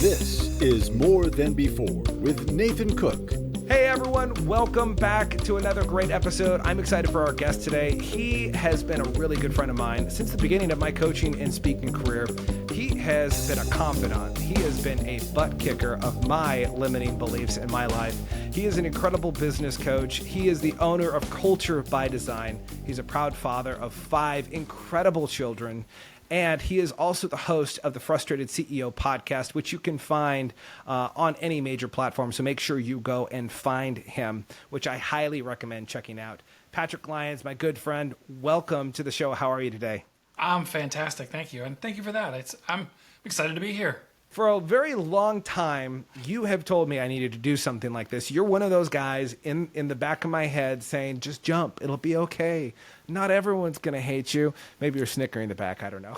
This is More Than Before with Nathan Cook. Hey everyone, welcome back to another great episode. I'm excited for our guest today. He has been a really good friend of mine since the beginning of my coaching and speaking career. He has been a confidant. He has been a butt kicker of my limiting beliefs in my life. He is an incredible business coach. He is the owner of Culture by Design. He's a proud father of 5 incredible children. And he is also the host of the Frustrated CEO podcast, which you can find on any major platform. So make sure you go and find him, which I highly recommend checking out. Patrick Lyons, my good friend, welcome to the show. How are you today? I'm fantastic. Thank you. And thank you for that. I'm excited to be here. For a very long time, you have told me I needed to do something like this. You're one of those guys in the back of my head saying, just jump. It'll be okay. Not everyone's going to hate you. Maybe you're snickering in the back. I don't know.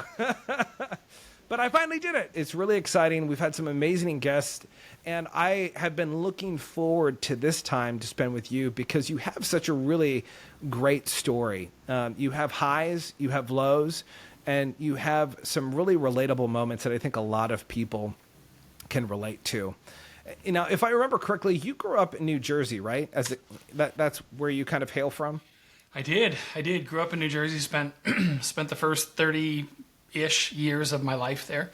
But I finally did it. It's really exciting. We've had some amazing guests, and I have been looking forward to this time to spend with you because you have such a really great story. You have highs, you have lows, and you have some really relatable moments that I think a lot of people can relate to. You know, if I remember correctly, you grew up in New Jersey, right? That's where you kind of hail from? I did. Grew up in New Jersey, spent the first 30-ish years of my life there.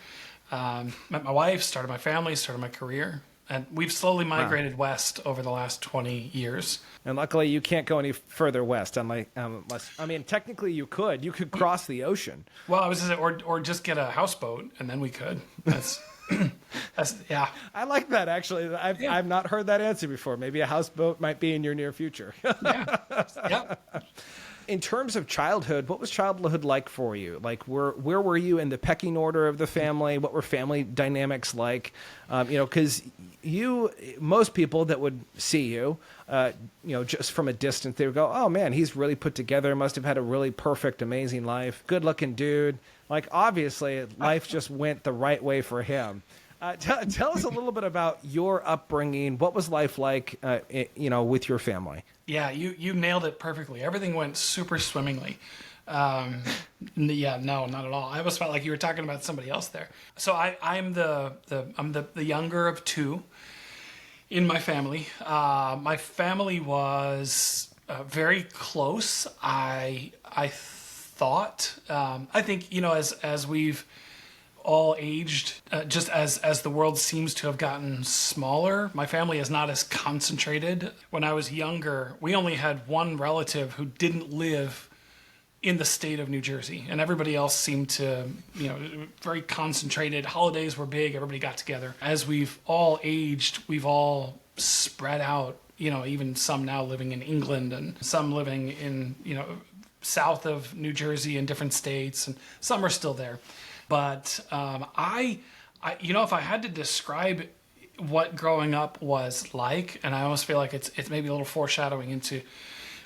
Met my wife, started my family, started my career. And we've slowly migrated west over the last 20 years. And luckily, you can't go any further west. Unless, I mean, technically, you could. You could cross the ocean. Well, I was just or just get a houseboat, and then we could. That's yeah. I like that, actually. I've not heard that answer before. Maybe a houseboat might be in your near future. Yeah. In terms of childhood, what was childhood like for you? Like, where were you in the pecking order of the family? What were family dynamics like? Because most people that would see you, just from a distance, they would go, oh man, he's really put together, must have had a really perfect, amazing life, good looking dude. Like, obviously, life just went the right way for him. Tell us a little bit about your upbringing. What was life like, with your family? Yeah, you nailed it perfectly. Everything went super swimmingly. No, not at all. I almost felt like you were talking about somebody else there. So I'm the younger of 2 in my family. My family was very close. I thought. I think as we've all aged, just as the world seems to have gotten smaller. My family is not as concentrated. When I was younger, we only had one relative who didn't live in the state of New Jersey, and everybody else seemed to, very concentrated. Holidays were big, everybody got together. As we've all aged, we've all spread out, even some now living in England and some living in, south of New Jersey in different states, and some are still there. But I if I had to describe what growing up was like, and I almost feel like it's maybe a little foreshadowing into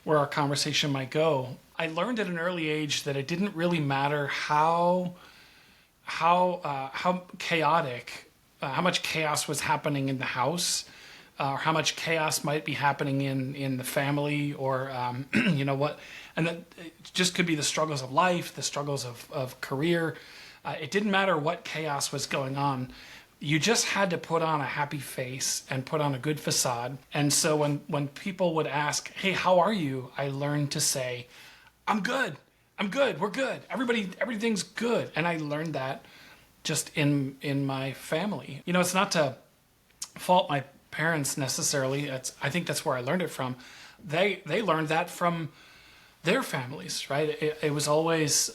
where our conversation might go. I learned at an early age that it didn't really matter how chaotic, how much chaos was happening in the house, or how much chaos might be happening in the family, or what, and that it just could be the struggles of life, the struggles of career. It didn't matter what chaos was going on. You just had to put on a happy face and put on a good facade. And so when people would ask, hey, how are you? I learned to say, I'm good. We're good. Everything's good. And I learned that just in my family. It's not to fault my parents necessarily. I think that's where I learned it from. They learned that from their families, right? It was always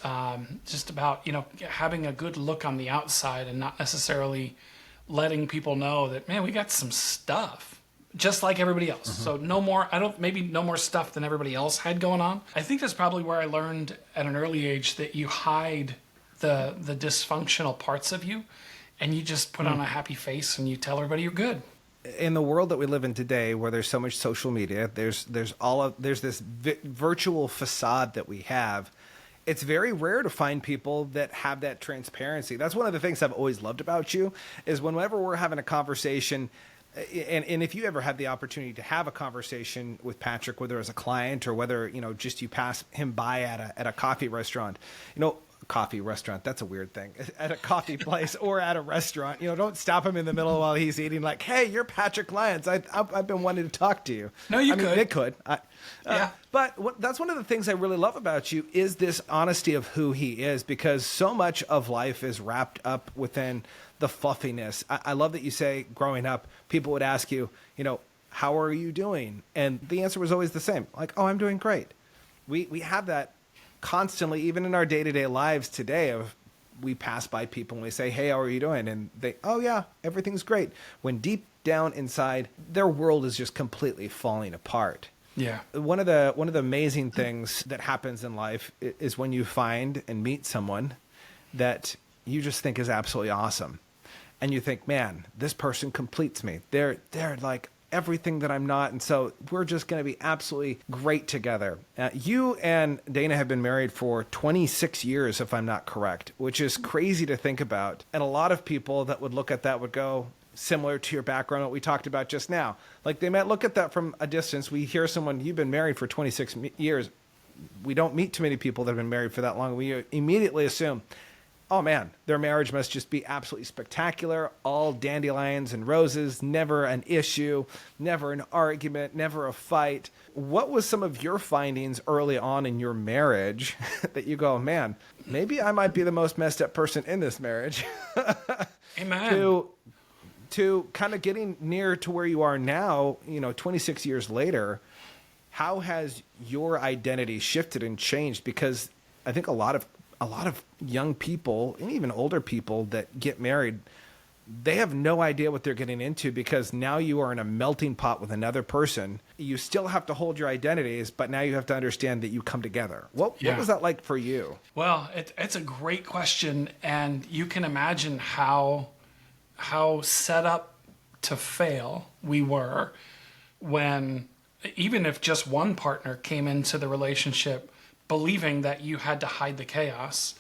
just about, having a good look on the outside and not necessarily letting people know that, man, we got some stuff, just like everybody else. Mm-hmm. So no more stuff than everybody else had going on. I think that's probably where I learned at an early age that you hide the dysfunctional parts of you, and you just put on a happy face and you tell everybody you're good. In the world that we live in today, where there's so much social media, there's this virtual facade that we have. It's very rare to find people that have that transparency. That's one of the things I've always loved about you, is whenever we're having a conversation, and if you ever had the opportunity to have a conversation with Patrick, whether as a client or whether just you pass him by at a coffee restaurant, coffee restaurant. That's a weird thing. At a coffee place or at a restaurant, don't stop him in the middle while he's eating. Like, hey, you're Patrick Lyons. I've been wanting to talk to you. No, you could. They could. Yeah. But that's one of the things I really love about you is this honesty of who he is, because so much of life is wrapped up within the fluffiness. I love that you say growing up, people would ask you, how are you doing? And the answer was always the same. Like, oh, I'm doing great. We have that constantly, even in our day-to-day lives today, of we pass by people and we say, hey, how are you doing? And they, oh yeah, everything's great. When deep down inside, their world is just completely falling apart. Yeah. One of the amazing things that happens in life is when you find and meet someone that you just think is absolutely awesome. And you think, man, this person completes me. They're like everything that I'm not. And so we're just going to be absolutely great together. You and Dana have been married for 26 years, if I'm not correct, which is crazy to think about. And a lot of people that would look at that would go, similar to your background, what we talked about just now. Like, they might look at that from a distance. We hear someone, you've been married for 26 years. We don't meet too many people that have been married for that long. We immediately assume, oh man, their marriage must just be absolutely spectacular, all dandelions and roses, never an issue, never an argument, never a fight. What was some of your findings early on in your marriage that you go, man, maybe I might be the most messed up person in this marriage? Amen. To kind of getting near to where you are now, 26 years later, how has your identity shifted and changed? Because I think a lot of young people and even older people that get married, they have no idea what they're getting into, because now you are in a melting pot with another person. You still have to hold your identities, but now you have to understand that you come together. What was that like for you? Well, it's a great question, and you can imagine how set up to fail we were when, even if just one partner came into the relationship believing that you had to hide the chaos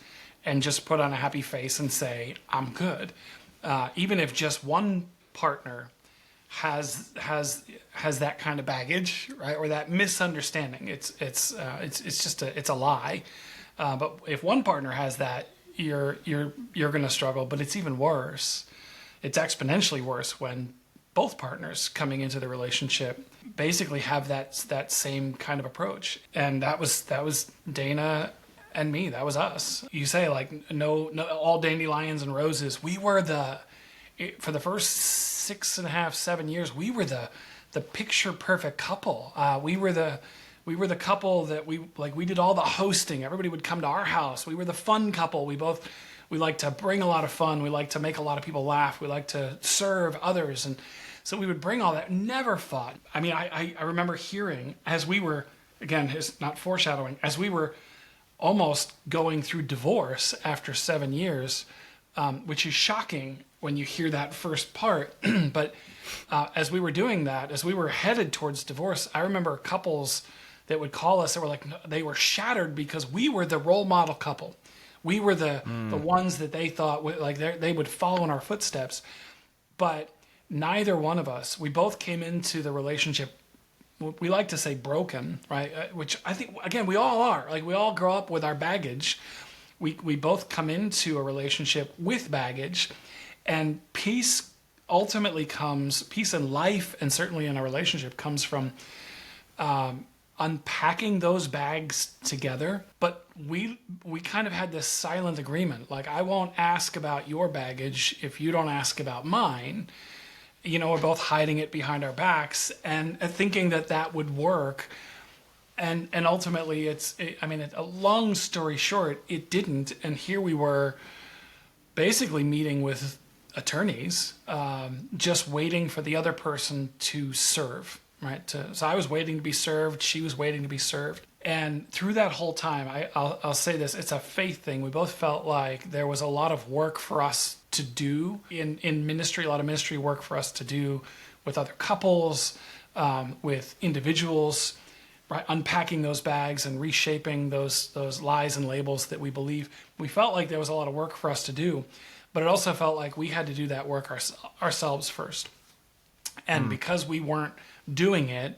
and just put on a happy face and say, I'm good. Even if just one partner has that kind of baggage, right? Or that misunderstanding, it's just a lie. But if one partner has that, you're going to struggle. But it's even worse. It's exponentially worse when both partners coming into the relationship basically have that same kind of approach. And that was Dana and me. That was us. You say, like, no, all dandelions and roses. We were for the first 6.5, 7 years, we were the picture perfect couple. We were the couple that we did all the hosting. Everybody would come to our house. We were the fun couple. We like to bring a lot of fun. We like to make a lot of people laugh. We like to serve others. And so we would bring all that, never fought. I mean, I remember hearing, as we were, again, it's not foreshadowing, as we were almost going through divorce after 7 years, which is shocking when you hear that first part. But as we were doing that, as we were headed towards divorce, I remember couples that would call us that were like, they were shattered because we were the role model couple. We were the ones that they thought they would follow in our footsteps. But neither one of us, we both came into the relationship, we like to say broken, right? Which I think, again, we all are. Like, we all grow up with our baggage. We both come into a relationship with baggage. And peace ultimately comes, peace in life and certainly in a relationship comes from unpacking those bags together. But we kind of had this silent agreement. Like, I won't ask about your baggage if you don't ask about mine. We're both hiding it behind our backs and thinking that would work. And ultimately a long story short, it didn't. And here we were basically meeting with attorneys, just waiting for the other person to serve. Right. So I was waiting to be served. She was waiting to be served. And through that whole time, I'll say this, it's a faith thing. We both felt like there was a lot of work for us to do in ministry, a lot of ministry work for us to do with other couples, with individuals, right? Unpacking those bags and reshaping those lies and labels that we believe. We felt like there was a lot of work for us to do, but it also felt like we had to do that work ourselves first. And because we weren't doing it,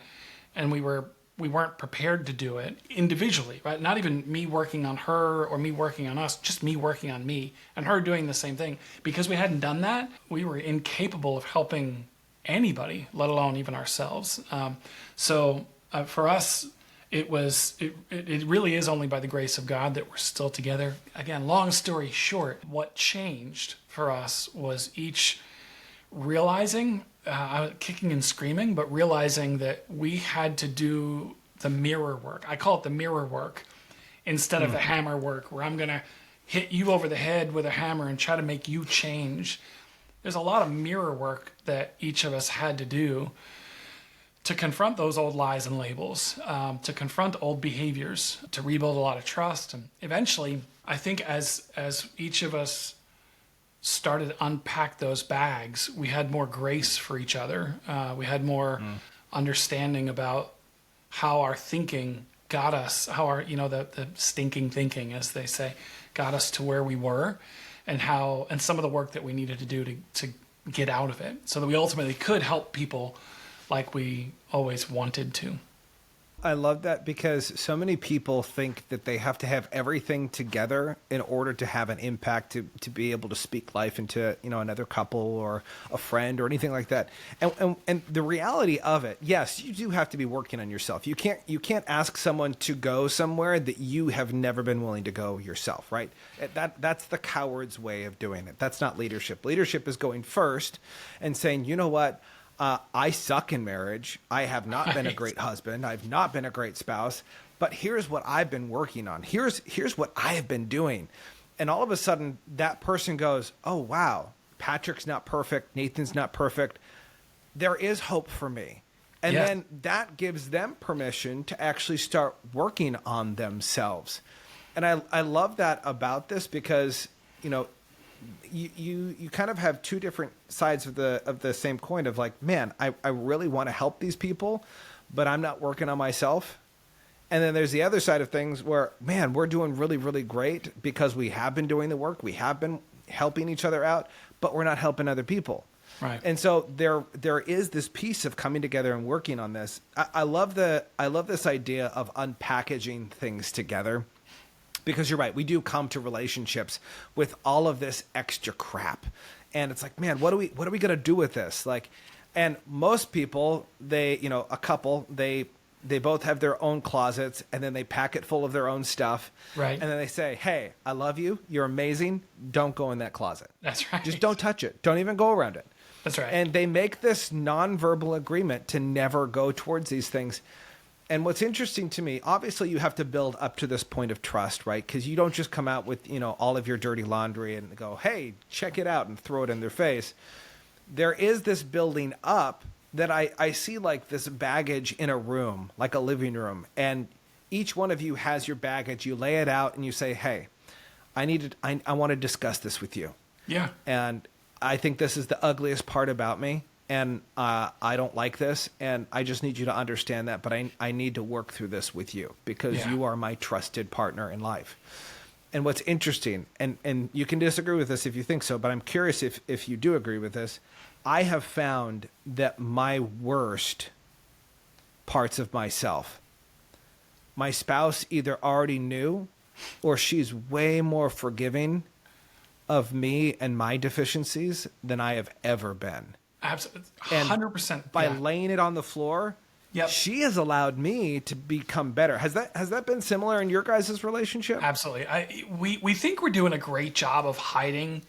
and we were we weren't prepared to do it individually, right? Not even me working on her or me working on us, just me working on me and her doing the same thing. Because we hadn't done that, we were incapable of helping anybody, let alone even ourselves. So for us, it really is only by the grace of God that we're still together. Again, long story short, what changed for us was each realizing, kicking and screaming, but realizing that we had to do the mirror work. I call it the mirror work instead of the hammer work, where I'm going to hit you over the head with a hammer and try to make you change. There's a lot of mirror work that each of us had to do to confront those old lies and labels, to confront old behaviors, to rebuild a lot of trust. And eventually, I think as each of us started to unpack those bags, we had more grace for each other. We had more understanding about how our thinking got us, how our, the stinking thinking, as they say, got us to where we were, and some of the work that we needed to do to get out of it, so that we ultimately could help people like we always wanted to. I love that, because so many people think that they have to have everything together in order to have an impact, to be able to speak life into, another couple or a friend or anything like that. And the reality of it, yes, you do have to be working on yourself. You can't ask someone to go somewhere that you have never been willing to go yourself, right? That's the coward's way of doing it. That's not leadership. Leadership is going first and saying, you know what? I suck in marriage. I have not been a great husband. I've not been a great spouse. But here's what I've been working on. Here's what I have been doing. And all of a sudden, that person goes, oh, wow, Patrick's not perfect. Nathan's not perfect. There is hope for me. And then that gives them permission to actually start working on themselves. And I love that about this, because, you kind of have two different sides of the same coin of like, man, I really want to help these people, but I'm not working on myself. And then there's the other side of things where, man, we're doing really, really great because we have been doing the work. We have been helping each other out, but we're not helping other people. Right. And so there is this piece of coming together and working on this. I love this idea of unpackaging things together. Because you're right, we do come to relationships with all of this extra crap, and it's like, man, what are we gonna do with this? Like, and most people, a couple, they both have their own closets, and then they pack it full of their own stuff, right? And then they say, hey, I love you, you're amazing, don't go in that closet. That's right. Just don't touch it. Don't even go around it. That's right. And they make this nonverbal agreement to never go towards these things. And what's interesting to me, obviously you have to build up to this point of trust, right? Because you don't just come out with, all of your dirty laundry and go, hey, check it out, and throw it in their face. There is this building up that I see like this baggage in a room, like a living room. And each one of you has your baggage. You lay it out and you say, hey, I want to discuss this with you. Yeah. And I think this is the ugliest part about me. And I don't like this, and I just need you to understand that, but I need to work through this with you, because you are my trusted partner in life. And what's interesting, and you can disagree with this if you think so, but I'm curious if you do agree with this, I have found that my worst parts of myself, my spouse either already knew, or she's way more forgiving of me and my deficiencies than I have ever been. Absolutely, 100%. By laying it on the floor, she has allowed me to become better. Has that been similar in your guys' relationship? Absolutely. We think we're doing a great job of hiding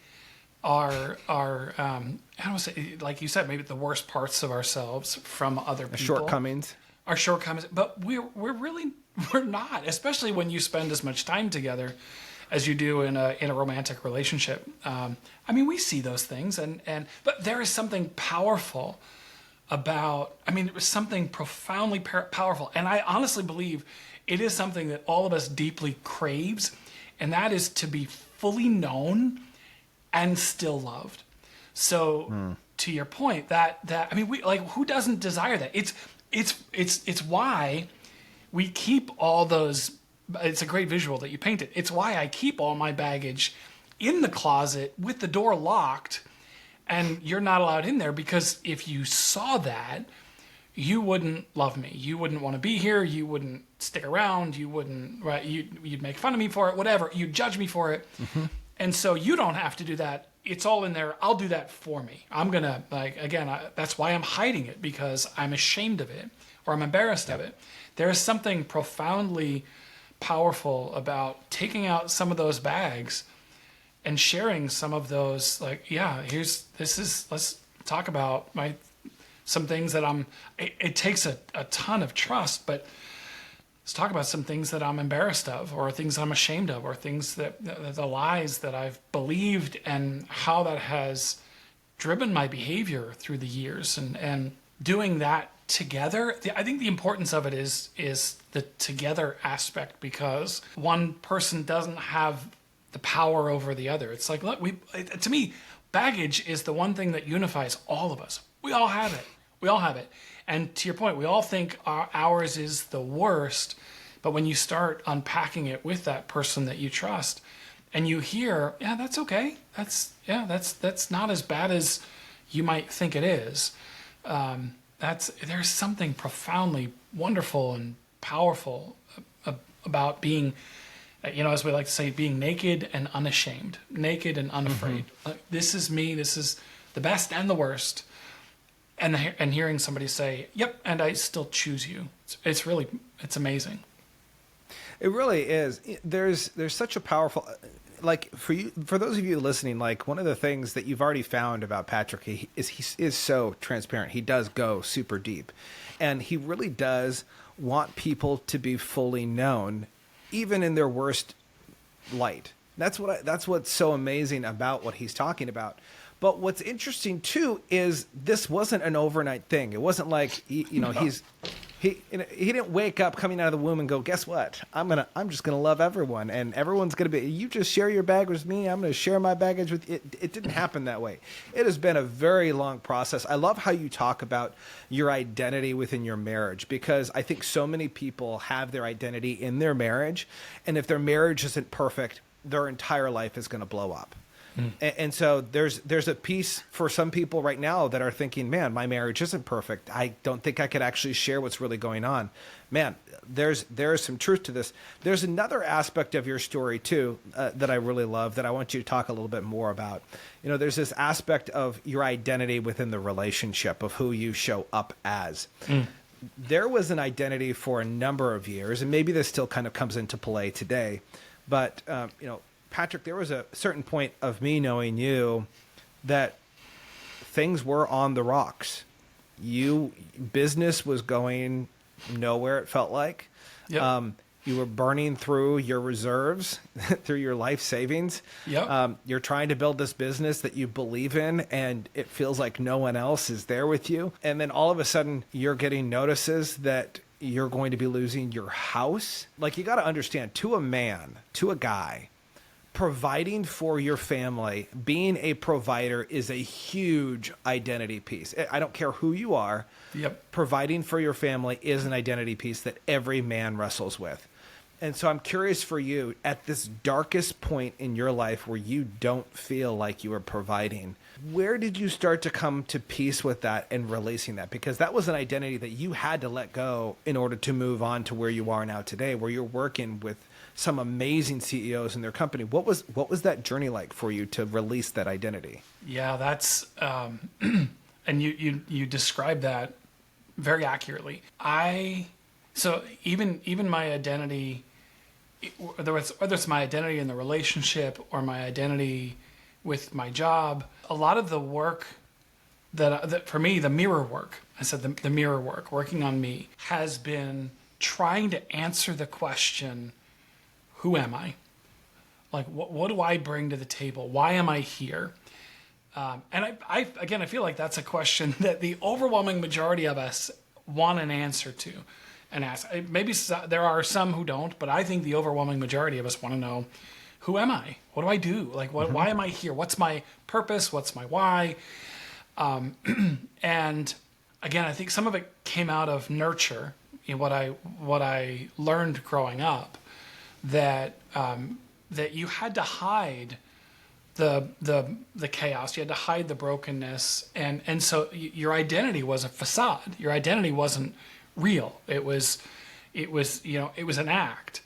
our I don't say, like you said, maybe the worst parts of ourselves from other people. Shortcomings. Our shortcomings, but we're not, especially when you spend as much time together as you do in a romantic relationship. We see those things, but there is something powerful about, there was something profoundly powerful. And I honestly believe it is something that all of us deeply craves, and that is to be fully known and still loved. So to your point, who doesn't desire that? It's why we keep all those. It's a great visual that you painted. It's why I keep all my baggage in the closet with the door locked, and you're not allowed in there, because if you saw that, you wouldn't love me. You wouldn't want to be here. You wouldn't stick around. You wouldn't, right? You'd make fun of me for it, whatever. You'd judge me for it. Mm-hmm. And so you don't have to do that. It's all in there. I'll do that for me. I'm going to, that's why I'm hiding it, because I'm ashamed of it or I'm embarrassed of it. There is something profoundly powerful about taking out some of those bags and sharing some of those, let's talk about some things that it takes a ton of trust, but let's talk about some things that I'm embarrassed of, or things I'm ashamed of, or things that the lies that I've believed, and how that has driven my behavior through the years, and doing that together. I think the importance of it is the together aspect, because one person doesn't have the power over the other. It's like, look, to me, baggage is the one thing that unifies all of us. We all have it. We all have it. And to your point, we all think ours is the worst. But when you start unpacking it with that person that you trust, and you hear, yeah, that's okay. That's not as bad as you might think it is. There's something profoundly wonderful and powerful about being, as we like to say, being naked and unashamed, naked and unafraid. Mm-hmm. This is me. This is the best and the worst. And hearing somebody say, "Yep," and I still choose you. It's amazing. It really is. There's such a powerful, for those of you listening, one of the things that you've already found about Patrick he is so transparent. He does go super deep, and he really does want people to be fully known, even in their worst light. That's what's so amazing about what he's talking about. But what's interesting too is this wasn't an overnight thing. It wasn't like he didn't wake up coming out of the womb and go, guess what? I'm just gonna love everyone, and everyone's gonna be. You just share your baggage with me. I'm gonna share my baggage with you. It didn't happen that way. It has been a very long process. I love how you talk about your identity within your marriage, because I think so many people have their identity in their marriage, and if their marriage isn't perfect, their entire life is gonna blow up. And so there's a piece for some people right now that are thinking, man, my marriage isn't perfect. I don't think I could actually share what's really going on. Man, there's some truth to this. There's another aspect of your story too that I really love, that I want you to talk a little bit more about. There's this aspect of your identity within the relationship, of who you show up as. There was an identity for a number of years, and maybe this still kind of comes into play today, but Patrick, there was a certain point of me knowing you that things were on the rocks. Business was going nowhere, it felt like. Yep. You were burning through your reserves, through your life savings. Yep. You're trying to build this business that you believe in, and it feels like no one else is there with you. And then all of a sudden, you're getting notices that you're going to be losing your house. You got to understand, to a guy, providing for your family, being a provider is a huge identity piece. I don't care who you are. Yep. Providing for your family is an identity piece that every man wrestles with. And so I'm curious for you, at this darkest point in your life where you don't feel like you are providing, where did you start to come to peace with that and releasing that? Because that was an identity that you had to let go in order to move on to where you are now today, where you're working with some amazing CEOs in their company. What was that journey like for you to release that identity? Yeah, that's and you described that very accurately. So even my identity, whether it's my identity in the relationship or my identity with my job, a lot of the work that for me, the mirror work, I said the mirror work, working on me, has been trying to answer the question, who am I? What do I bring to the table? Why am I here? And I feel like that's a question that the overwhelming majority of us want an answer to and ask. Maybe there are some who don't, but I think the overwhelming majority of us want to know, who am I? What do I do? Why am I here? What's my purpose? What's my why? And again, I think some of it came out of nurture, what I learned growing up, that you had to hide the chaos. You had to hide the brokenness, and so your identity was a facade. Your identity wasn't real. It was it was an act.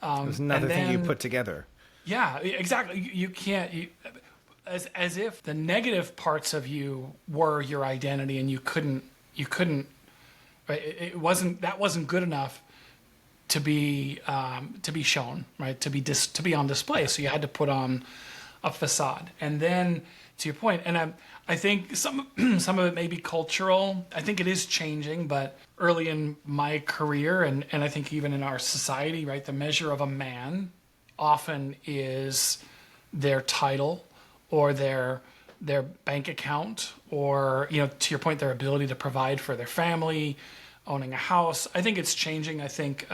It was another thing you put together. Yeah, exactly. You can't. As if the negative parts of you were your identity, and you couldn't. Right? It wasn't good enough to be shown, right? To be on display. So you had to put on a facade. And then, to your point, and I think some of it may be cultural. I think it is changing, but early in my career, and I think even in our society, right, the measure of a man often is their title or their bank account, or, to your point, their ability to provide for their family, owning a house. I think it's changing. I think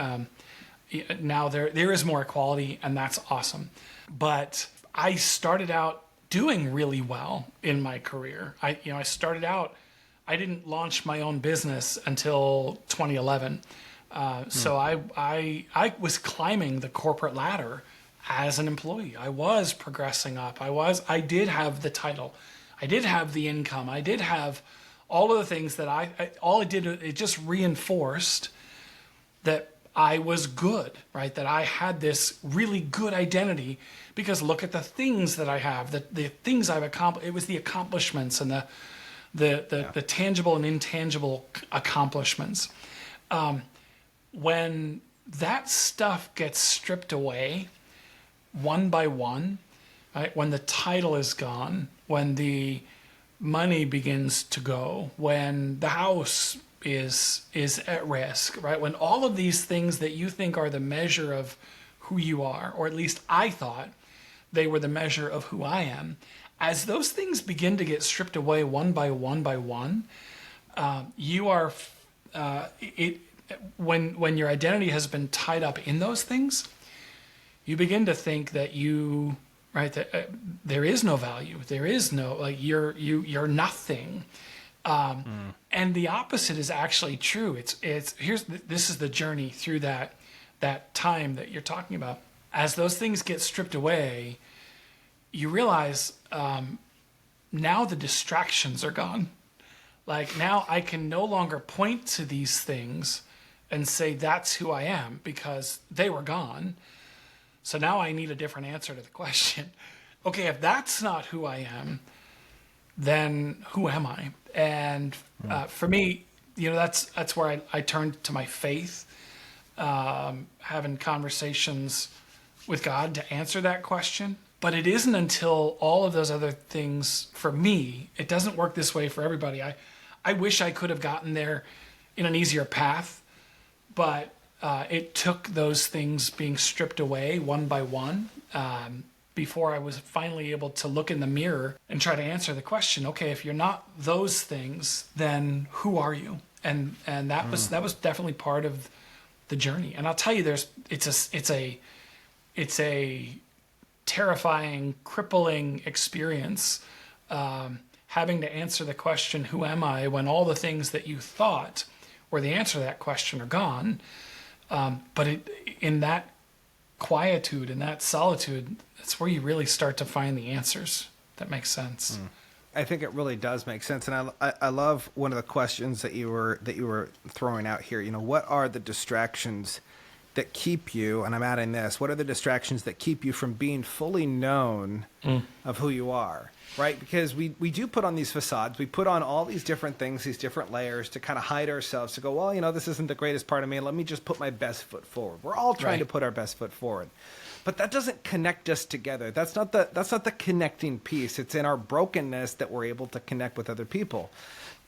now there is more equality, and that's awesome. But I started out doing really well in my career. I started out, I didn't launch my own business until 2011. So I was climbing the corporate ladder as an employee. I was progressing up. I did have the title. I did have the income. I did have all of the things that all it did, it just reinforced that I was good, right? That I had this really good identity, because look at the things that I have, the things I've accomplished. It was the accomplishments and the tangible and intangible accomplishments. When that stuff gets stripped away one by one, right? When the title is gone, when the money begins to go, when the house is at risk, right? When all of these things that you think are the measure of who you are, or at least I thought they were the measure of who I am, as those things begin to get stripped away one by one by one, you are when your identity has been tied up in those things, you begin to think that that there is no value, there is no, like, you're nothing. And the opposite is actually true. This is the journey through that time that you're talking about. As those things get stripped away, you realize now the distractions are gone. Like, now I can no longer point to these things and say that's who I am, because they were gone. So now I need a different answer to the question. Okay, if that's not who I am, then who am I? And for me, that's where I turned to my faith, having conversations with God to answer that question. But it isn't until all of those other things, for me, it doesn't work this way for everybody. I wish I could have gotten there in an easier path, but it took those things being stripped away one by one before I was finally able to look in the mirror and try to answer the question, okay, if you're not those things, then who are you? And that was definitely part of the journey. And I'll tell you, it's a terrifying, crippling experience, having to answer the question, who am I, when all the things that you thought were the answer to that question are gone. But in that quietude, in that solitude, that's where you really start to find the answers. That makes sense. I think it really does make sense, and I love one of the questions that you were throwing out here. What are the distractions that keep you? And I'm adding this. What are the distractions that keep you from being fully known of who you are? Right? Because we do put on these facades. We put on all these different things, these different layers to kind of hide ourselves, to go, well, this isn't the greatest part of me. Let me just put my best foot forward. We're all trying to put our best foot forward. But that doesn't connect us together. That's not the connecting piece. It's in our brokenness that we're able to connect with other people.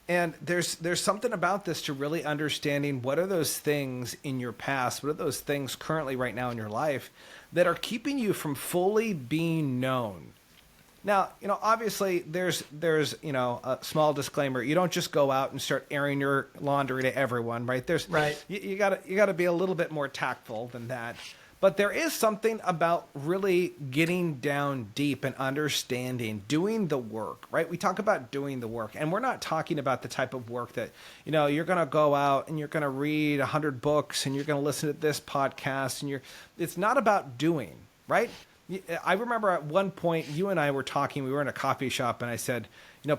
And there's something about this, to really understanding what are those things in your past, what are those things currently right now in your life that are keeping you from fully being known. Now, obviously there's a small disclaimer. You don't just go out and start airing your laundry to everyone, right? You gotta be a little bit more tactful than that. But there is something about really getting down deep and understanding, doing the work, right? We talk about doing the work, and we're not talking about the type of work that, you're going to go out and you're going to read 100 books and you're going to listen to this podcast, and it's not about doing, right? I remember at one point you and I were talking, we were in a coffee shop, and I said,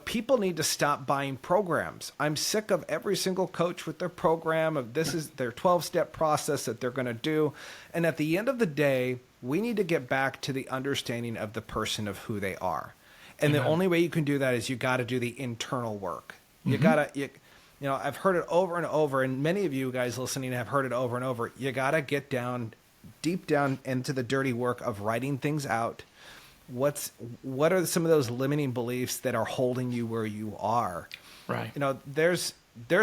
people need to stop buying programs. I'm sick of every single coach with their program of this is their 12-step process that they're going to do. And at the end of the day, we need to get back to the understanding of the person of who they are. And the only way you can do that is you got to do the internal work. You got to, I've heard it over and over, and many of you guys listening have heard it over and over. You got to get deep down into the dirty work of writing things out. What are some of those limiting beliefs that are holding you where you are? Right. There's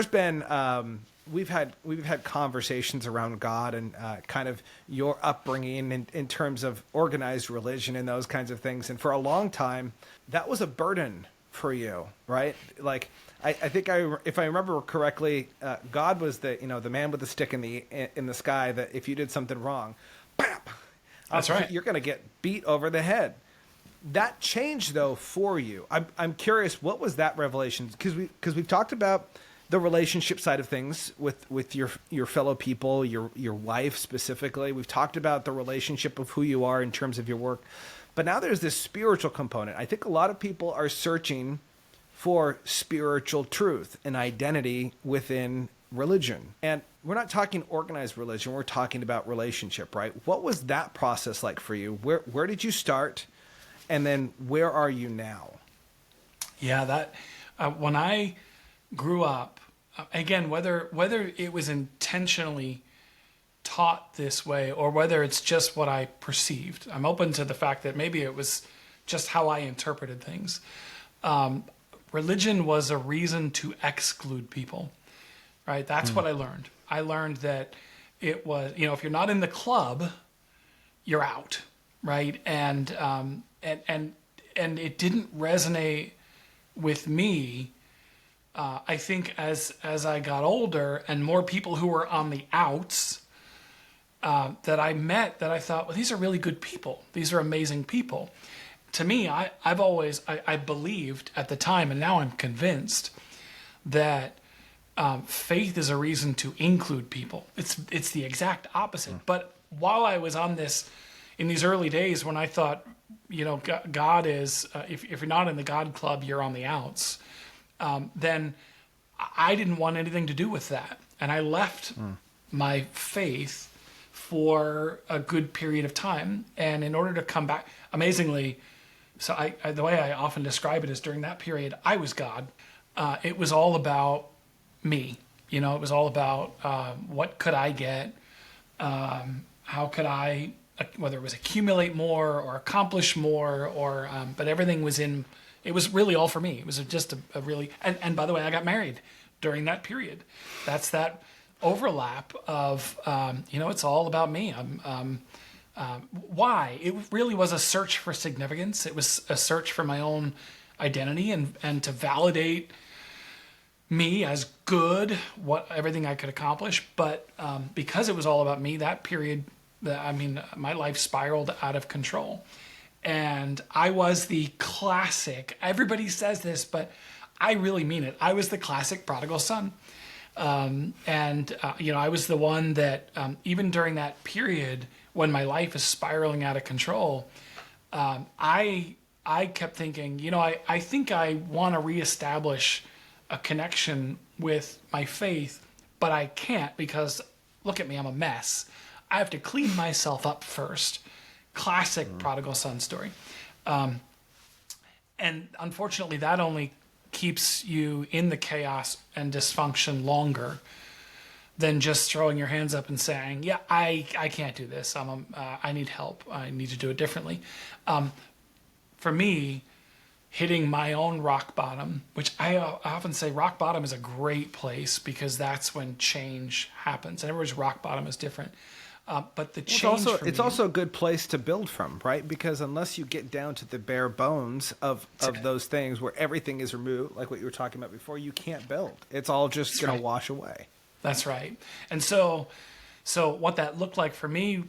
been we've had conversations around God and kind of your upbringing in terms of organized religion and those kinds of things. And for a long time, that was a burden for you, right? Like I think if I remember correctly, God was the man with the stick in the sky that if you did something wrong, bam, that's right, you're going to get beat over the head. That changed though for you. I'm curious, what was that revelation? Because we've talked about the relationship side of things with your fellow people, your wife specifically. We've talked about the relationship of who you are in terms of your work, but now there's this spiritual component. I think a lot of people are searching for spiritual truth and identity within religion. And we're not talking organized religion. We're talking about relationship, right? What was that process like for you? Where did you start? And then where are you now? Yeah, that when I grew up, again, whether it was intentionally taught this way or whether it's just what I perceived, I'm open to the fact that maybe it was just how I interpreted things. Religion was a reason to exclude people, right? That's what I learned. I learned that it was, if you're not in the club, you're out, right? And it didn't resonate with me. I think as I got older and more people who were on the outs that I met, that I thought, well, these are really good people. These are amazing people. To me, I've always believed at the time, and now I'm convinced that faith is a reason to include people. It's the exact opposite. But while I was on this, in these early days when I thought, God is, if you're not in the God club, you're on the outs, then I didn't want anything to do with that. And I left my faith for a good period of time. And in order to come back, amazingly, so the way I often describe it is during that period, I was God. It was all about me. It was all about what could I get? How could I, whether it was accumulate more or accomplish more, or but everything was it was really all for me. It was just a really, and by the way, I got married during that period. That's that overlap of, it's all about me. Why? It really was a search for significance. It was a search for my own identity and to validate me as good, everything I could accomplish. But because it was all about me, that period, my life spiraled out of control. And I was the classic, everybody says this, but I really mean it. I was the classic prodigal son. I was the one that even during that period when my life is spiraling out of control, I kept thinking, I think I want to reestablish a connection with my faith, but I can't because look at me, I'm a mess. I have to clean myself up first. Classic prodigal son story. And unfortunately, that only keeps you in the chaos and dysfunction longer than just throwing your hands up and saying, yeah, I can't do this. I need help. I need to do it differently. For me, hitting my own rock bottom, which I often say rock bottom is a great place because that's when change happens. And everybody's rock bottom is different. But the change it's also a good place to build from, right? Because unless you get down to the bare bones of those things where everything is removed, like what you were talking about before, you can't build. It's all just going to wash away. That's right. And so what that looked like for me,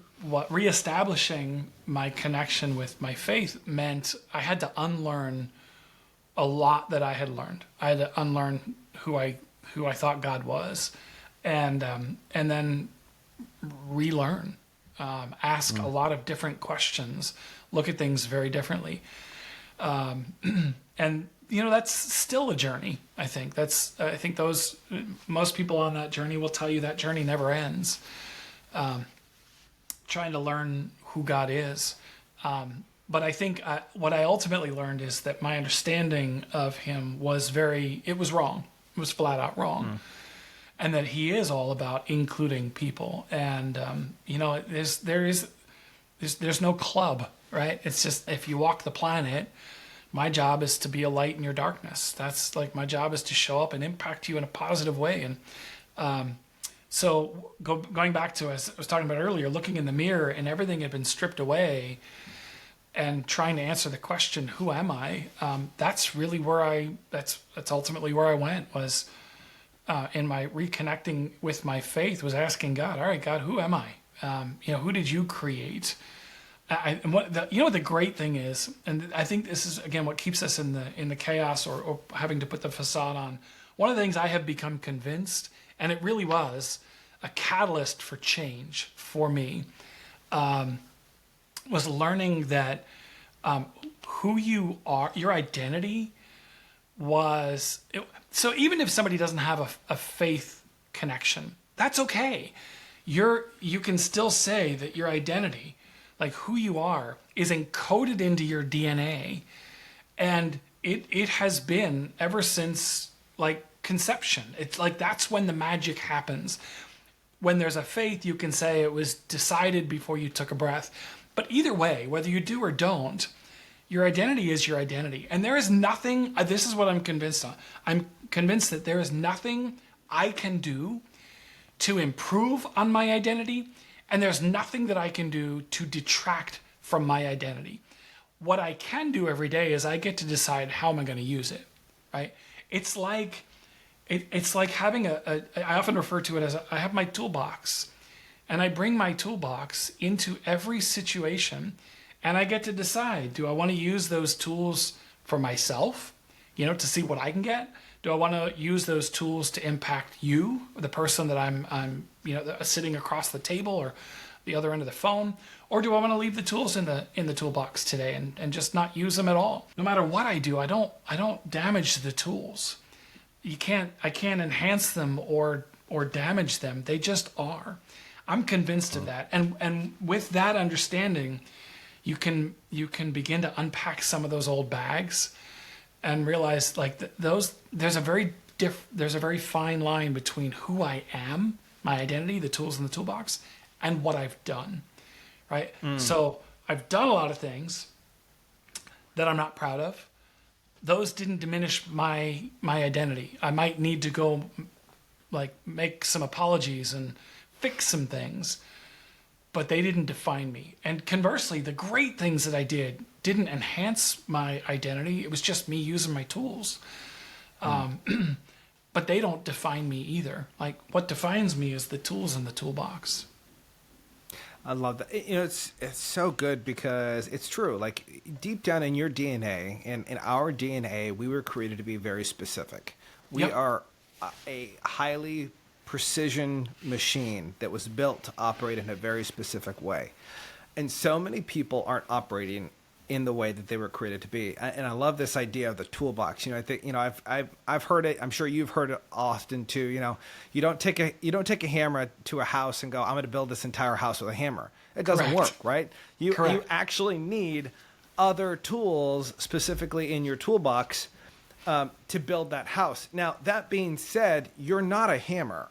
reestablishing my connection with my faith meant I had to unlearn a lot that I had learned. I had to unlearn who I who I thought God was, and then relearn ask a lot of different questions, look at things very differently. And that's still a journey. I think most people on that journey will tell you that journey never ends. Trying to learn who God is. But I think what I ultimately learned is that my understanding of him was wrong. It was flat out wrong. And that he is all about including people. And, there's no club, right? It's just, if you walk the planet, my job is to be a light in your darkness. That's like, my job is to show up and impact you in a positive way. And so going back to, as I was talking about earlier, looking in the mirror and everything had been stripped away and trying to answer the question, who am I? That's really that's ultimately where I went, was in my reconnecting with my faith, was asking God, all right, God, who am I? Who did you create? And what the great thing is, and I think this is again what keeps us in the chaos or having to put the facade on. One of the things I have become convinced, and it really was a catalyst for change for me, was learning that who you are, your identity was. So even if somebody doesn't have a faith connection, that's okay. You can still say that your identity, like who you are, is encoded into your DNA, and it has been ever since like conception. It's like that's when the magic happens. When there's a faith, you can say it was decided before you took a breath. But either way, whether you do or don't, your identity is your identity. And there is nothing, this is what I'm convinced on. I'm convinced that there is nothing I can do to improve on my identity, and there's nothing that I can do to detract from my identity. What I can do every day is I get to decide how am I going to use it, right? It's like having I often refer to it as I have my toolbox, and I bring my toolbox into every situation, and I get to decide, do I want to use those tools for myself, to see what I can get? Do I want to use those tools to impact you, the person that I'm sitting across the table or the other end of the phone? Or do I want to leave the tools in the toolbox today and just not use them at all? No matter what I do, I don't damage the tools. I can't enhance them or damage them. They just are. I'm convinced of that. And with that understanding, you can begin to unpack some of those old bags and realize there's a very fine line between who I am, my identity, the tools in the toolbox, and what I've done, right? So I've done a lot of things that I'm not proud of. Those didn't diminish my identity. I might need to go make some apologies and fix some things, but they didn't define me. And conversely, the great things that I didn't enhance my identity. It was just me using my tools. But they don't define me either. Like, what defines me is the tools in the toolbox. I love that. It's so good because it's true. Like, deep down in your DNA and in our DNA, we were created to be very specific. We are a highly precision machine that was built to operate in a very specific way. And so many people aren't operating in the way that they were created to be. And I love this idea of the toolbox. I think, I've heard it. I'm sure you've heard it often too. You don't take a hammer to a house and go, I'm going to build this entire house with a hammer. It doesn't work, right? You actually need other tools specifically in your toolbox to build that house. Now, that being said, you're not a hammer.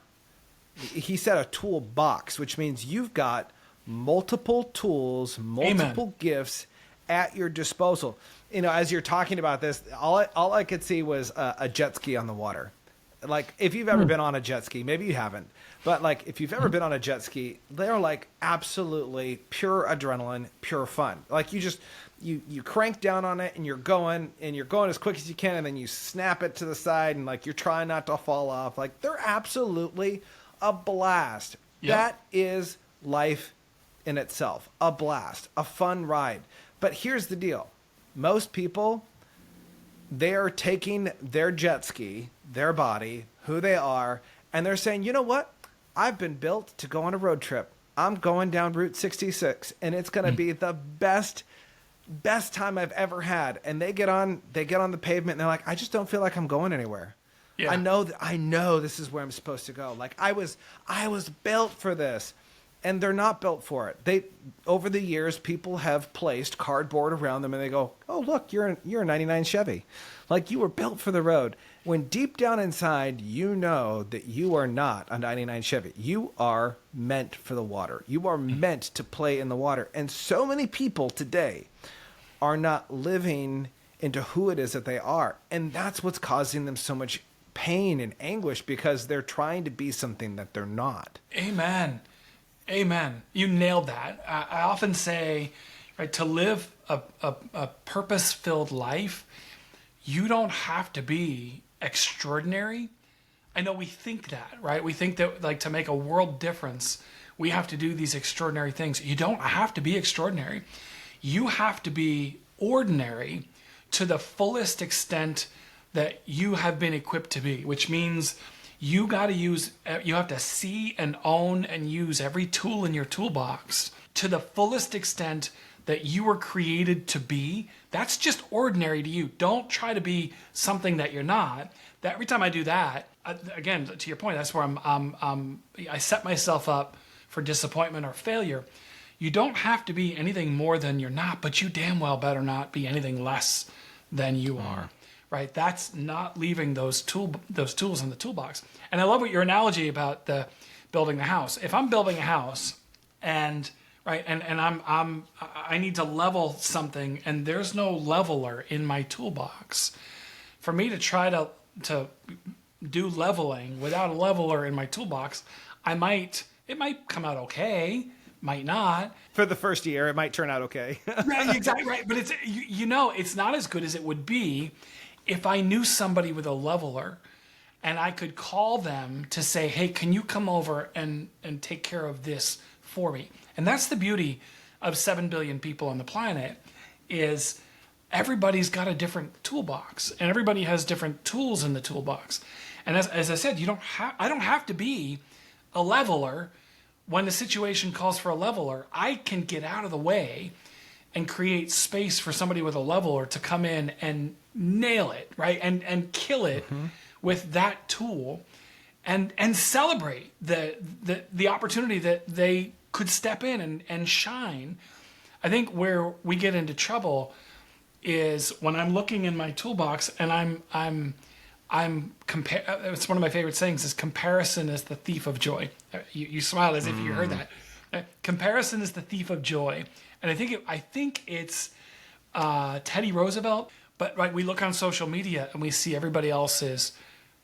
He said a toolbox, which means you've got multiple tools, multiple gifts at your disposal. As you're talking about this, all I could see was a jet ski on the water. Like, if you've ever been on a jet ski, maybe you haven't, but like if you've ever been on a jet ski, they're like absolutely pure adrenaline, pure fun. Like you crank down on it and you're going as quick as you can, and then you snap it to the side and like you're trying not to fall off. Like, they're absolutely a blast. Yep. That is life in itself. A blast, a fun ride. But here's the deal. Most people, they are taking their jet ski, their body, who they are, and they're saying, you know what? I've been built to go on a road trip. I'm going down Route 66 and it's going to be the best time I've ever had. And they get on the pavement and they're like, I just don't feel like I'm going anywhere. Yeah. I know this is where I'm supposed to go. Like I was built for this. And they're not built for it. Over the years, people have placed cardboard around them and they go, oh, look, you're a 99 Chevy. Like you were built for the road. When deep down inside, you know that you are not a 99 Chevy. You are meant for the water. You are meant to play in the water. And so many people today are not living into who it is that they are. And that's what's causing them so much pain and anguish because they're trying to be something that they're not. Amen. Amen. You nailed that. I often say, right, to live a purpose-filled life, you don't have to be extraordinary. I know we think that, right? We think that like to make a world difference, we have to do these extraordinary things. You don't have to be extraordinary. You have to be ordinary to the fullest extent that you have been equipped to be, which means you have to see and own and use every tool in your toolbox to the fullest extent that you were created to be. That's just ordinary to you. Don't try to be something that you're not. That every time I do that, again, to your point, that's where I set myself up for disappointment or failure. You don't have to be anything more than you're not, but you damn well better not be anything less than you are. Right, that's not leaving those tools in the toolbox. And I love what your analogy about the building the house. If I'm building a house, and right, and I need to level something, and there's no leveler in my toolbox. For me to try to do leveling without a leveler in my toolbox, it might come out okay, might not. For the first year, it might turn out okay. Right, exactly right. But it's it's not as good as it would be if I knew somebody with a leveler and I could call them to say, hey, can you come over and take care of this for me? And that's the beauty of 7 billion people on the planet is everybody's got a different toolbox and everybody has different tools in the toolbox. And as I said, I don't have to be a leveler. When the situation calls for a leveler, I can get out of the way and create space for somebody with a leveler to come in and nail it, right? And kill it with that tool and celebrate the opportunity that they could step in and shine. I think where we get into trouble is when I'm looking in my toolbox and it's one of my favorite sayings is comparison is the thief of joy. You smile as if you heard that. Comparison is the thief of joy. And I think it's Teddy Roosevelt. But right, we look on social media and we see everybody else's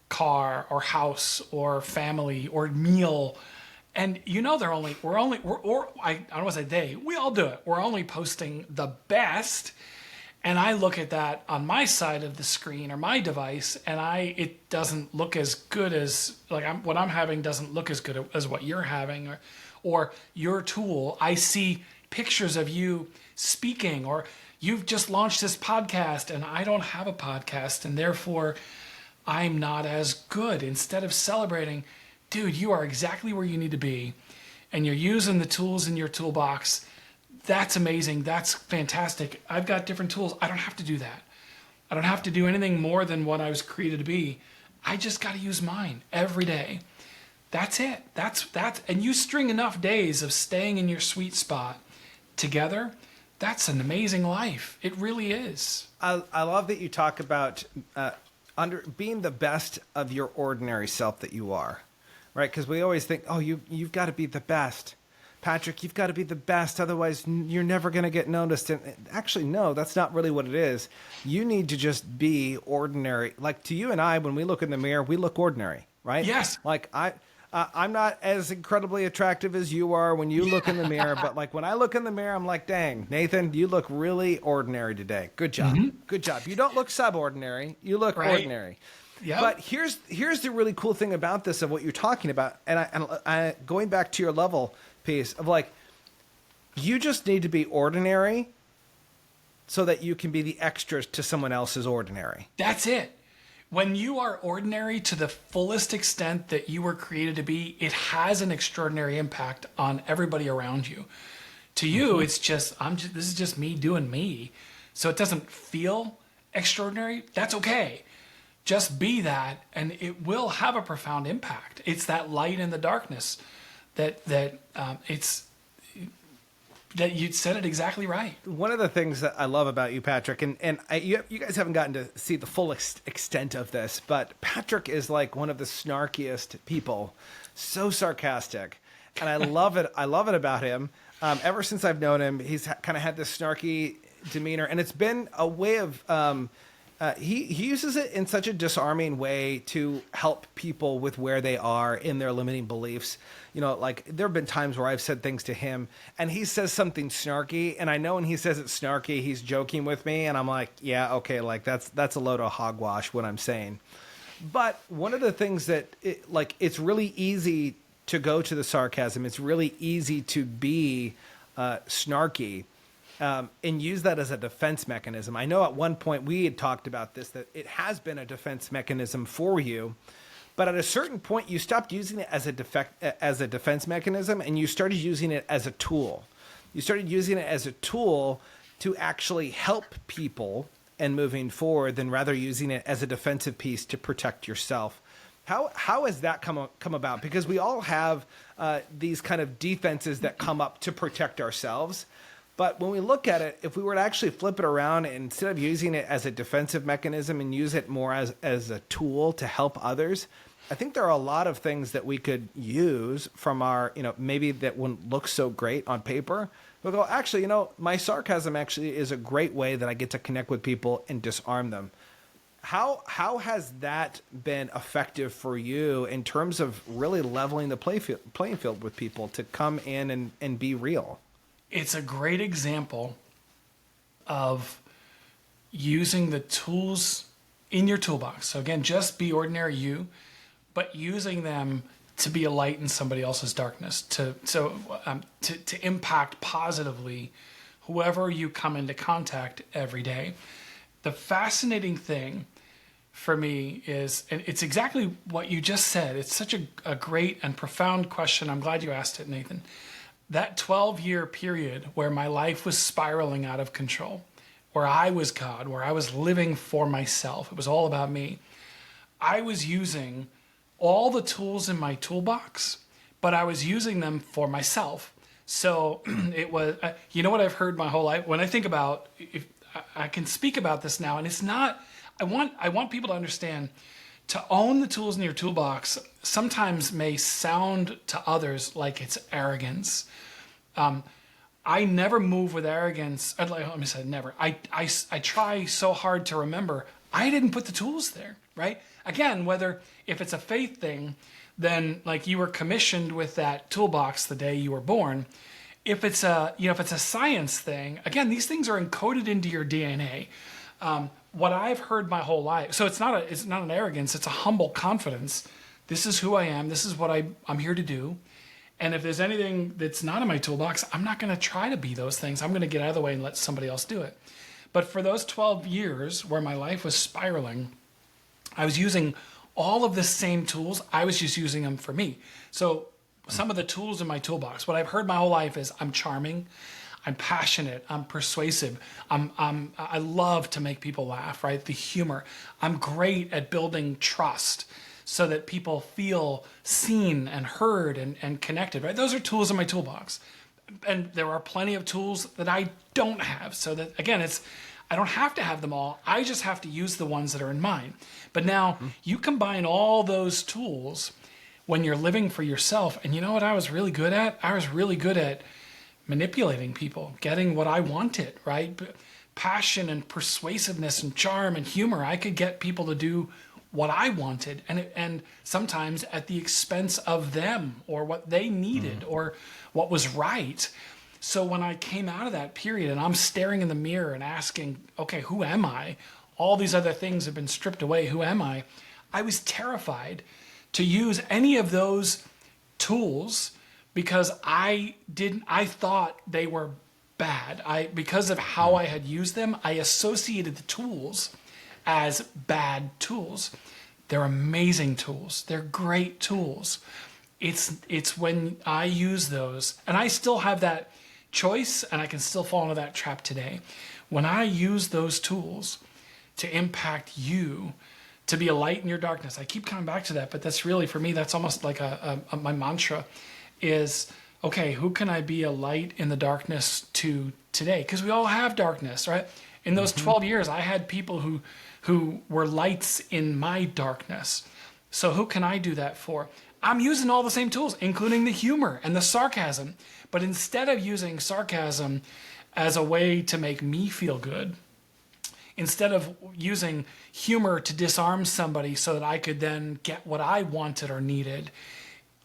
car or house or family or meal, and I don't want to say they. We all do it. We're only posting the best. And I look at that on my side of the screen or my device, and it doesn't look as good as what I'm having doesn't look as good as what you're having or your tool. I see pictures of you speaking, or you've just launched this podcast and I don't have a podcast and therefore I'm not as good. Instead of celebrating, dude, you are exactly where you need to be and you're using the tools in your toolbox. That's amazing. That's fantastic. I've got different tools. I don't have to do that. I don't have to do anything more than what I was created to be. I just got to use mine every day. That's it. That's and you string enough days of staying in your sweet spot together, that's an amazing life. It really is. I love that you talk about being the best of your ordinary self that you are, right? Because we always think, oh, you've got to be the best. Patrick, you've got to be the best. Otherwise, you're never going to get noticed. And actually, no, that's not really what it is. You need to just be ordinary. Like to you and I, when we look in the mirror, we look ordinary, right? Yes. Like I'm not as incredibly attractive as you are when you look in the mirror, but like when I look in the mirror, I'm like, dang, Nathan, you look really ordinary today. Good job. Mm-hmm. Good job. You don't look subordinary. You look ordinary. Yep. But here's the really cool thing about this, of what you're talking about. And I going back to your level piece of like, you just need to be ordinary so that you can be the extras to someone else's ordinary. That's it. When you are ordinary to the fullest extent that you were created to be, it has an extraordinary impact on everybody around you. To you, it's just, this is just me doing me. So it doesn't feel extraordinary. That's okay. Just be that, and it will have a profound impact. It's that light in the darkness that you said it exactly right. One of the things that I love about you, Patrick, you guys haven't gotten to see the full extent of this, but Patrick is like one of the snarkiest people, so sarcastic, and I love it. I love it about him. Ever since I've known him, he's kind of had this snarky demeanor, and it's been a way of he uses it in such a disarming way to help people with where they are in their limiting beliefs. You know, like there have been times where I've said things to him and he says something snarky, and I know when he says it's snarky, he's joking with me, and I'm like, yeah, okay, like that's a load of hogwash what I'm saying. But one of the things that it's really easy to go to the sarcasm. It's really easy to be snarky. And use that as a defense mechanism. I know at one point we had talked about this, that it has been a defense mechanism for you, but at a certain point you stopped using it as a defense mechanism, and you started using it as a tool. You started using it as a tool to actually help people and moving forward, than rather using it as a defensive piece to protect yourself. How has that come about? Because we all have these kind of defenses that come up to protect ourselves. But when we look at it, if we were to actually flip it around, and instead of using it as a defensive mechanism and use it more as a tool to help others, I think there are a lot of things that we could use from our, maybe that wouldn't look so great on paper. We'll go, actually, my sarcasm actually is a great way that I get to connect with people and disarm them. How has that been effective for you in terms of really leveling the playing field with people to come in and be real? It's a great example of using the tools in your toolbox. So again, just be ordinary you, but using them to be a light in somebody else's darkness, to impact positively whoever you come into contact every day. The fascinating thing for me is, and it's exactly what you just said. It's such a great and profound question. I'm glad you asked it, Nathan. That 12-year period where my life was spiraling out of control, where I was God, where I was living for myself, it was all about me. I was using all the tools in my toolbox, but I was using them for myself. So it was, what I've heard my whole life, when I think about, if I can speak about this now, and it's not, I want people to understand, to own the tools in your toolbox sometimes may sound to others like it's arrogance. I never move with arrogance. Let me say never. I try so hard to remember I didn't put the tools there, right? Again, if it's a faith thing, then like you were commissioned with that toolbox the day you were born. If it's a science thing, again, these things are encoded into your DNA. What I've heard my whole life, so it's not an arrogance, it's a humble confidence. This is who I am. This is what I'm here to do. And if there's anything that's not in my toolbox, I'm not going to try to be those things. I'm going to get out of the way and let somebody else do it. But for those 12 years where my life was spiraling, I was using all of the same tools. I was just using them for me. So some of the tools in my toolbox, what I've heard my whole life is I'm charming, I'm passionate, I'm persuasive, I love to make people laugh, right? The humor. I'm great at building trust so that people feel seen and heard and connected, right? Those are tools in my toolbox. And there are plenty of tools that I don't have. So that, again, I don't have to have them all. I just have to use the ones that are in mine. But now you combine all those tools when you're living for yourself. And you know what I was really good at? I was really good at manipulating people, getting what I wanted, right? Passion and persuasiveness and charm and humor. I could get people to do what I wanted, and sometimes at the expense of them or what they needed or what was right. So when I came out of that period and I'm staring in the mirror and asking, okay, who am I? All these other things have been stripped away. Who am I? I was terrified to use any of those tools because I thought they were bad. Because of how I had used them, I associated the tools as bad tools. They're amazing tools. They're great tools. It's when I use those, and I still have that choice, and I can still fall into that trap today. When I use those tools to impact you, to be a light in your darkness, I keep coming back to that, but that's really, for me, that's almost like my mantra is, okay, who can I be a light in the darkness to today? Because we all have darkness, right? In those 12 years, I had people who were lights in my darkness. So who can I do that for? I'm using all the same tools, including the humor and the sarcasm. But instead of using sarcasm as a way to make me feel good, instead of using humor to disarm somebody so that I could then get what I wanted or needed,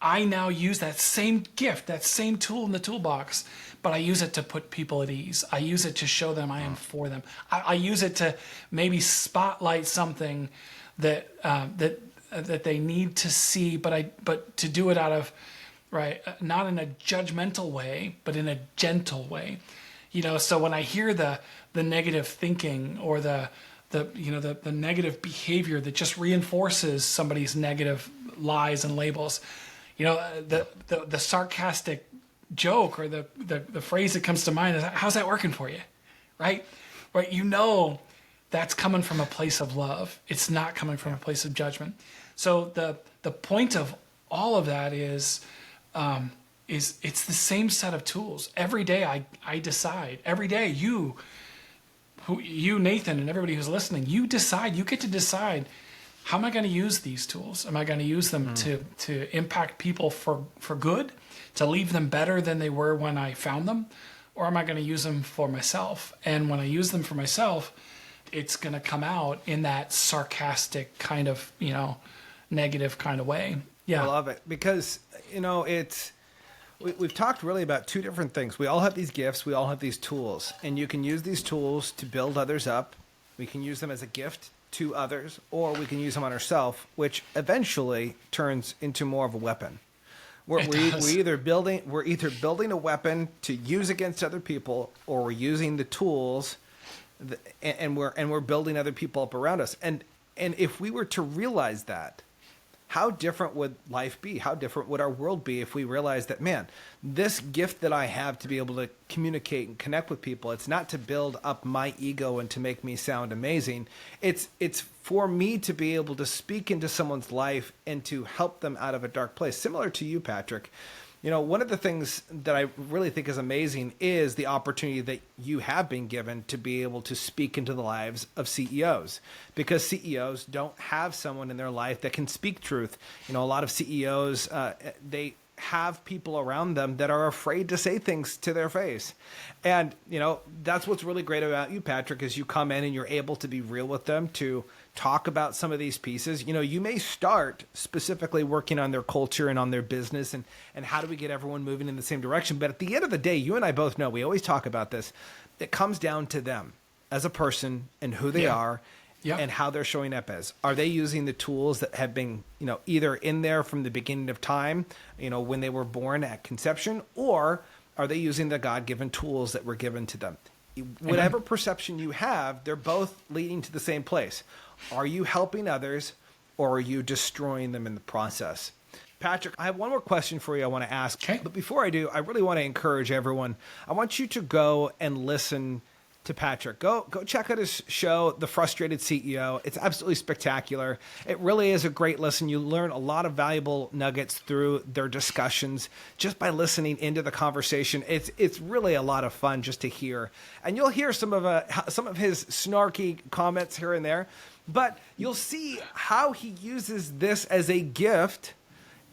I now use that same gift, that same tool in the toolbox, but I use it to put people at ease. I use it to show them I am for them. I use it to maybe spotlight something that that they need to see, but to do it out of, right, not in a judgmental way, but in a gentle way. So when I hear the negative thinking or the negative behavior that just reinforces somebody's negative lies and labels, the sarcastic joke or the phrase that comes to mind is, how's that working for you? Right? That's coming from a place of love. It's not coming from a place of judgment. So the point of all of that is it's the same set of tools. Every day I decide. Every day you Nathan, and everybody who's listening, you get to decide, how am I going to use these tools? Am I going to use them to impact people for good, to leave them better than they were when I found them? Or am I going to use them for myself? And when I use them for myself, it's going to come out in that sarcastic kind of, negative kind of way. Yeah. I love it because, we've talked really about two different things. We all have these gifts. We all have these tools, and you can use these tools to build others up. We can use them as a gift to others, or we can use them on ourselves, which eventually turns into more of a weapon. We're either building a weapon to use against other people, or we're using the tools, and we're building other people up around us. And if we were to realize that, how different would life be? How different would our world be if we realized that, man, this gift that I have to be able to communicate and connect with people, it's not to build up my ego and to make me sound amazing. It's for me to be able to speak into someone's life and to help them out of a dark place. Similar to you, Patrick. One of the things that I really think is amazing is the opportunity that you have been given to be able to speak into the lives of CEOs, because CEOs don't have someone in their life that can speak truth. A lot of CEOs, they have people around them that are afraid to say things to their face. And, that's what's really great about you, Patrick, is you come in and you're able to be real with them, to talk about some of these pieces. You may start specifically working on their culture and on their business and how do we get everyone moving in the same direction. But at the end of the day, you and I both know, we always talk about this, it comes down to them as a person and who they are. Yep. And how they're showing up as. Are they using the tools that have been, either in there from the beginning of time, when they were born at conception, or are they using the God-given tools that were given to them? Whatever perception you have, they're both leading to the same place. Are you helping others, or are you destroying them in the process? Patrick, I have one more question for you I want to ask. Okay. But before I do, I really want to encourage everyone. I want you to go and listen to Patrick. Go check out his show, The Frustrated CEO. It's absolutely spectacular. It really is a great listen. You learn a lot of valuable nuggets through their discussions just by listening into the conversation. It's really a lot of fun just to hear. And you'll hear some of his snarky comments here and there, but you'll see how he uses this as a gift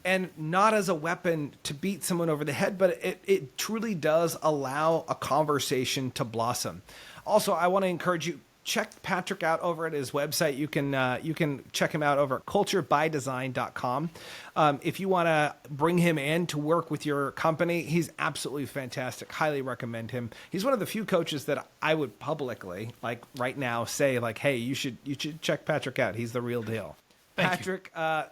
and not as a weapon to beat someone over the head, but it truly does allow a conversation to blossom. Also, I want to encourage you, check Patrick out over at his website. You can check him out over at culturebydesign.com. If you want to bring him in to work with your company, he's absolutely fantastic. Highly recommend him. He's one of the few coaches that I would publicly, like right now, say like, hey, you should check Patrick out. He's the real deal. Patrick, I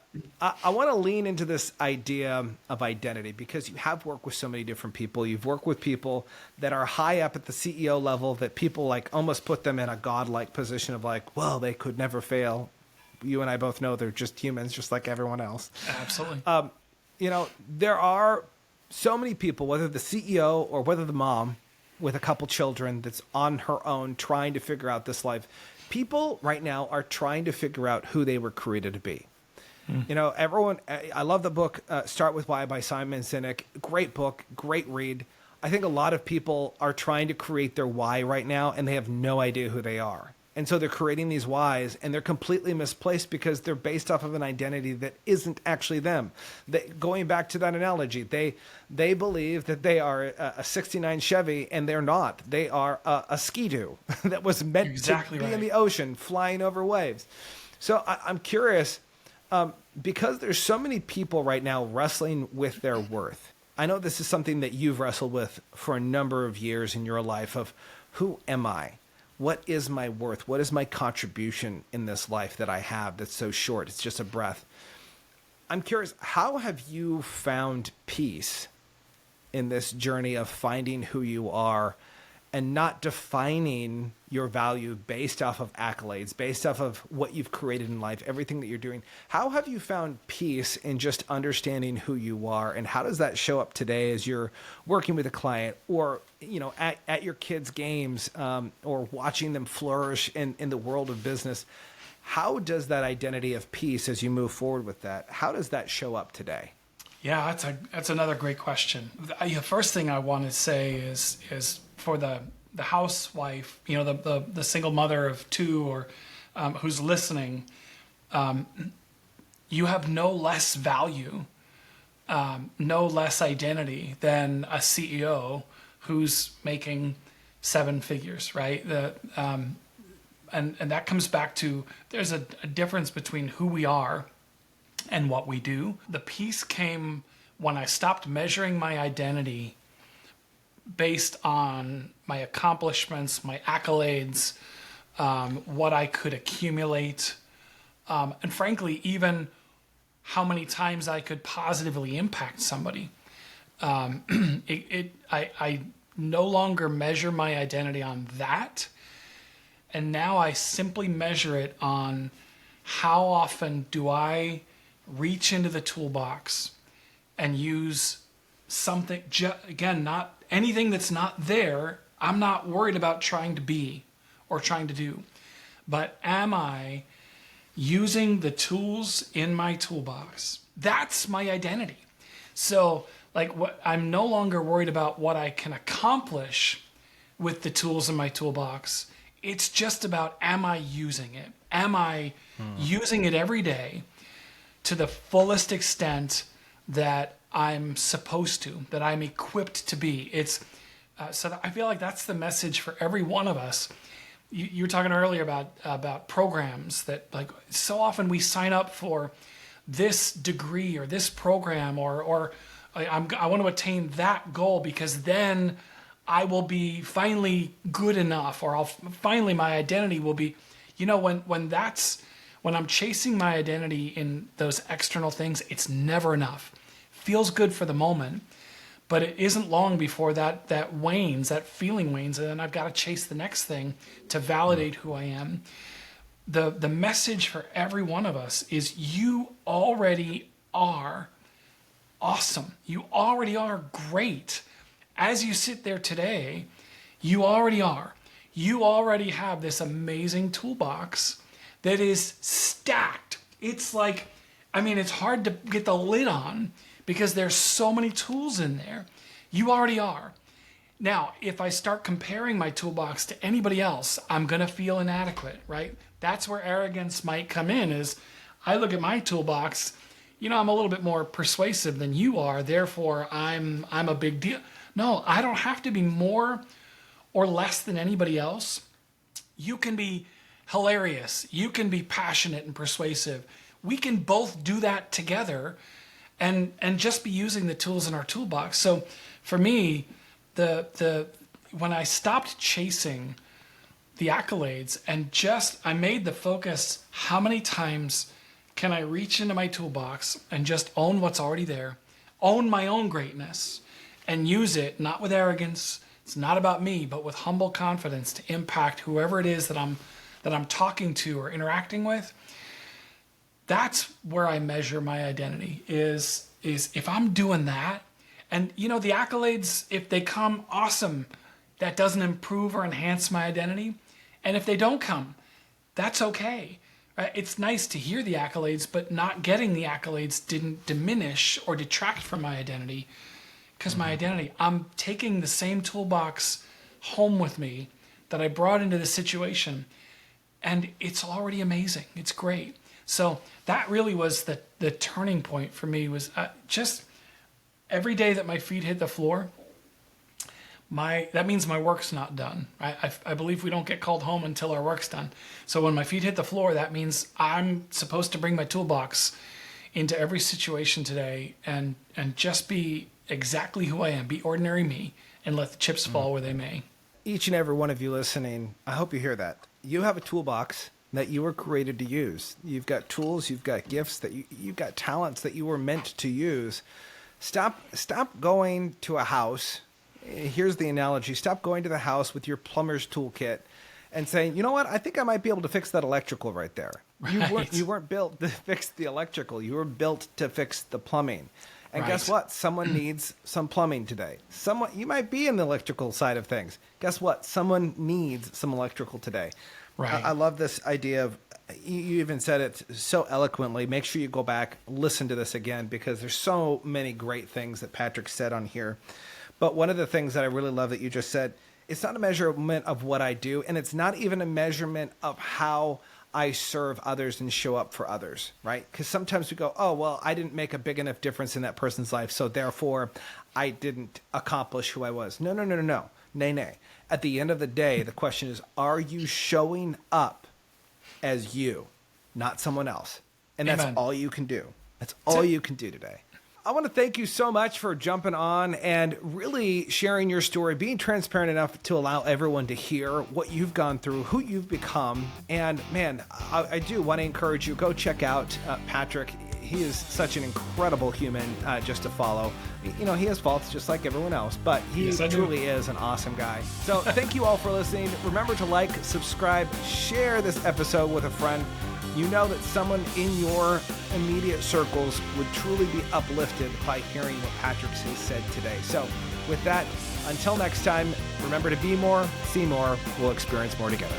want to lean into this idea of identity because you have worked with so many different people. You've worked with people that are high up at the CEO level that people like almost put them in a godlike position of like, well, they could never fail. You and I both know they're just humans, just like everyone else. Absolutely. There are so many people, whether the CEO or whether the mom with a couple children that's on her own trying to figure out this life. People right now are trying to figure out who they were created to be. Everyone, I love the book, Start With Why by Simon Sinek. Great book, great read. I think a lot of people are trying to create their why right now and they have no idea who they are. And so they're creating these whys and they're completely misplaced because they're based off of an identity that isn't actually them. Going back to that analogy, they believe that they are a 69 Chevy and they're not. They are a Ski-Doo that was meant to be in the ocean flying over waves. So I'm curious, because there's so many people right now wrestling with their worth. I know this is something that you've wrestled with for a number of years in your life of who am I? What is my worth? What is my contribution in this life that I have that's so short? It's just a breath. I'm curious, how have you found peace in this journey of finding who you are and not defining your value based off of accolades, based off of what you've created in life, everything that you're doing? How have you found peace in just understanding who you are? And how does that show up today as you're working with a client or, at your kids' games or watching them flourish in the world of business? How does that identity of peace, as you move forward with that, how does that show up today? Yeah, that's another great question. The first thing I want to say is for the housewife, the single mother of two, or who's listening, you have no less value, no less identity than a CEO who's making 7 figures, right? And that comes back to there's a difference between who we are and what we do. The peace came when I stopped measuring my identity based on my accomplishments, my accolades, what I could accumulate, and frankly, even how many times I could positively impact somebody. I no longer measure my identity on that, and now I simply measure it on how often do I reach into the toolbox and use something, again, not anything that's not there. I'm not worried about trying to be or trying to do, but am I using the tools in my toolbox? That's my identity. So I'm no longer worried about what I can accomplish with the tools in my toolbox. It's just about, am I using it? Am I using it every day to the fullest extent that I'm supposed to, that I'm equipped to be? So I feel like that's the message for every one of us. You were talking earlier about programs that, like, so often we sign up for this degree or this program or I want to attain that goal because then I will be finally good enough, or finally my identity will be, when I'm chasing my identity in those external things, it's never enough. Feels good for the moment, but it isn't long before that wanes, that feeling wanes, and then I've got to chase the next thing to validate who I am. The message for every one of us is you already are awesome. You already are great. As you sit there today, you already are. You already have this amazing toolbox that is stacked. It's like, it's hard to get the lid on because there's so many tools in there. You already are. Now, if I start comparing my toolbox to anybody else, I'm going to feel inadequate, right? That's where arrogance might come in, is I look at my toolbox, I'm a little bit more persuasive than you are, therefore I'm a big deal. No, I don't have to be more or less than anybody else. You can be hilarious. You can be passionate and persuasive. We can both do that together and just be using the tools in our toolbox. So for me, when I stopped chasing the accolades and I made the focus, how many times can I reach into my toolbox and just own what's already there, own my own greatness, and use it not with arrogance. It's not about me, but with humble confidence to impact whoever it is that I'm talking to or interacting with. That's where I measure my identity is if I'm doing that. And the accolades, if they come, awesome. That doesn't improve or enhance my identity. And if they don't come, that's okay. It's nice to hear the accolades, but not getting the accolades didn't diminish or detract from my identity. Because my identity, I'm taking the same toolbox home with me that I brought into the situation, and it's already amazing. It's great. So that really was the turning point for me, was just every day that my feet hit the floor, that means my work's not done. I believe we don't get called home until our work's done. So when my feet hit the floor, that means I'm supposed to bring my toolbox into every situation today and just be exactly who I am, be ordinary me, and let the chips fall where they may. Each and every one of you listening, I hope you hear that. You have a toolbox that you were created to use. You've got tools, you've got gifts, you've got talents that you were meant to use. Stop going to a house. Here's the analogy. Stop going to the house with your plumber's toolkit and saying, you know what, I think I might be able to fix that electrical right there. Right. You weren't built to fix the electrical. You were built to fix the plumbing. And Right. Guess what? Someone needs some plumbing today. You might be in the electrical side of things. Guess what? Someone needs some electrical today. Right. I love this idea of, you even said it so eloquently. Make sure you go back, listen to this again, because there's so many great things that Patrick said on here. But one of the things that I really love that you just said, it's not a measurement of what I do, and it's not even a measurement of how I serve others and show up for others, right? Because sometimes we go, oh, well, I didn't make a big enough difference in that person's life, so therefore I didn't accomplish who I was. No. Nay. At the end of the day, the question is, are you showing up as you, not someone else? And that's Amen. all you can do. That's all you can do today. I want to thank you so much for jumping on and really sharing your story, being transparent enough to allow everyone to hear what you've gone through, who you've become. And man, I do want to encourage you, go check out Patrick. He is such an incredible human just to follow. He has faults just like everyone else, but he truly is an awesome guy. So thank you all for listening. Remember to like, subscribe, share this episode with a friend. You know that someone in your immediate circles would truly be uplifted by hearing what Patrick has said today. So with that, until next time, remember to be more, see more, we'll experience more together.